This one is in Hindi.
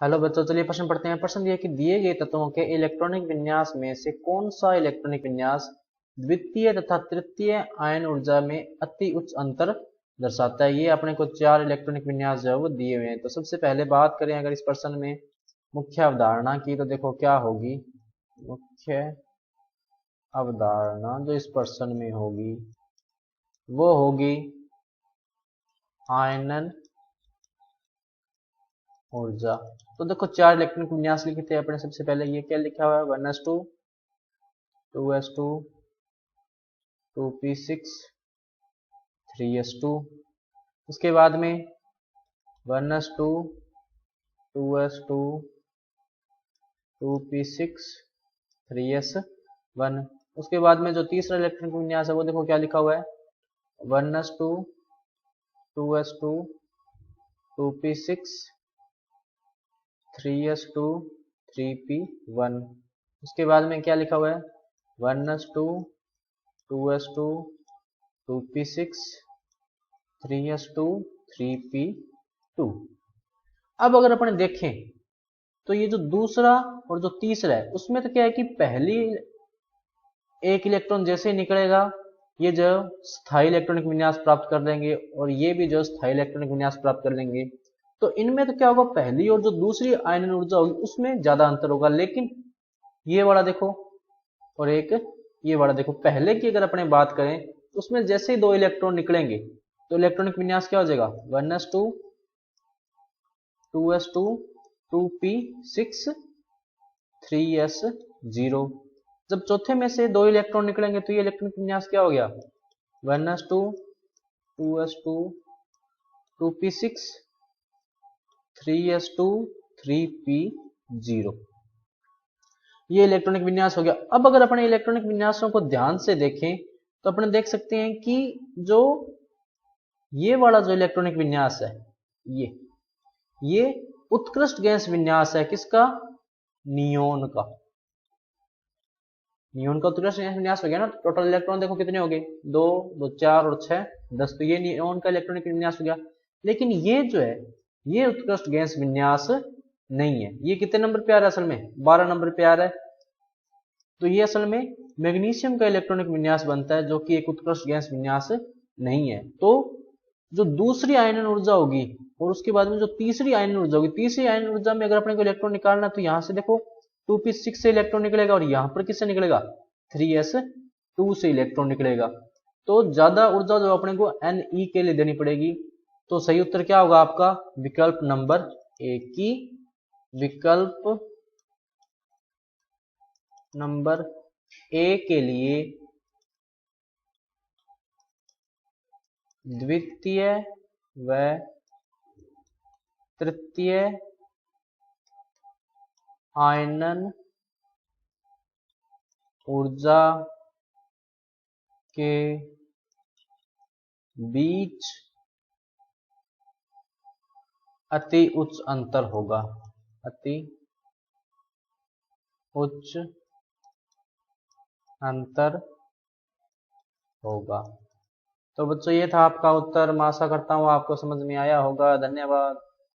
हेलो बच्चों, चलिए प्रश्न पढ़ते हैं। प्रश्न दिया कि दिए गए तत्वों के इलेक्ट्रॉनिक विन्यास में से कौन सा इलेक्ट्रॉनिक विन्यास द्वितीय तथा तृतीय आयन ऊर्जा में अति उच्च अंतर दर्शाता है। ये अपने को चार इलेक्ट्रॉनिक विन्यास जो है वो दिए हुए हैं। तो सबसे पहले बात करें अगर इस प्रश्न में मुख्य अवधारणा की, तो देखो क्या होगी। मुख्य अवधारणा जो इस प्रश्न में होगी वो होगी आयनन ऊर्जा। तो देखो चार इलेक्ट्रॉनिक विन्यास लिखे थे अपने। सबसे पहले ये क्या लिखा हुआ है, 1s2, 2s2, 2p6, 3s2। उसके बाद में 1s2, 2s2, 2p6, 3s1। उसके बाद में जो तीसरा इलेक्ट्रॉनिक विन्यास है वो देखो क्या लिखा हुआ है, 1s2, 2s2, 2p6, 3s2, 3p1। उसके बाद में क्या लिखा हुआ है, 1s2, 2s2, 2p6, 3s2, 3p2। अब अगर अपन देखें तो ये जो दूसरा और जो तीसरा है उसमें तो क्या है कि पहली एक इलेक्ट्रॉन जैसे ही निकलेगा ये जो स्थायी इलेक्ट्रॉनिक विन्यास प्राप्त कर लेंगे और ये भी जो स्थायी इलेक्ट्रॉनिक विन्यास प्राप्त कर लेंगे। तो इनमें तो क्या होगा, पहली और जो दूसरी आयनन ऊर्जा होगी उसमें ज्यादा अंतर होगा। लेकिन ये वाला देखो और एक ये वाला देखो, पहले की अगर अपने बात करें तो उसमें जैसे ही दो इलेक्ट्रॉन निकलेंगे तो इलेक्ट्रॉनिक विन्यास क्या हो जाएगा, 1s2, 2s2, 2p6, 3s0। जब चौथे में से दो इलेक्ट्रॉन निकलेंगे तो ये इलेक्ट्रॉनिक विन्यास क्या हो गया, 1s2, 2s2, 2p6, 3s2, 3p0। ये इलेक्ट्रॉनिक विन्यास हो गया। अब अगर अपने इलेक्ट्रॉनिक विन्यासों को ध्यान से देखें तो अपने देख सकते हैं कि जो ये वाला जो इलेक्ट्रॉनिक विन्यास है ये उत्कृष्ट गैस विन्यास है। किसका, नियोन का। नियोन का उत्कृष्ट गैस विन्यास हो गया ना। टोटल इलेक्ट्रॉन देखो कितने हो गए, 2 2 4 और 6 10। तो ये नियोन का इलेक्ट्रॉनिक विन्यास हो गया। लेकिन ये जो है ये उत्कृष्ट गैस विन्यास नहीं है। ये कितने नंबर पे आ रहा है, असल में 12 नंबर पे आ रहा है। तो ये असल में मैग्नीशियम का इलेक्ट्रॉनिक विन्यास बनता है जो कि एक उत्कृष्ट गैस विन्यास नहीं है। तो जो दूसरी आयनन ऊर्जा होगी और उसके बाद में जो तीसरी आयनन ऊर्जा होगी, तीसरी आयनन ऊर्जा में अगर अपने को इलेक्ट्रॉन निकालना है तो यहां से देखो 2p6 से इलेक्ट्रॉन निकलेगा और यहां पर किससे निकलेगा, 3s2 से इलेक्ट्रॉन निकलेगा। तो ज्यादा ऊर्जा जो अपने को Ne के लिए देनी पड़ेगी। तो सही उत्तर क्या होगा आपका, विकल्प नंबर ए की, विकल्प नंबर ए के लिए द्वितीय व तृतीय आयनन ऊर्जा के बीच अति उच्च अंतर होगा, अति उच्च अंतर होगा। तो बच्चों ये था आपका उत्तर। मैं आशा करता हूँ आपको समझ में आया होगा। धन्यवाद।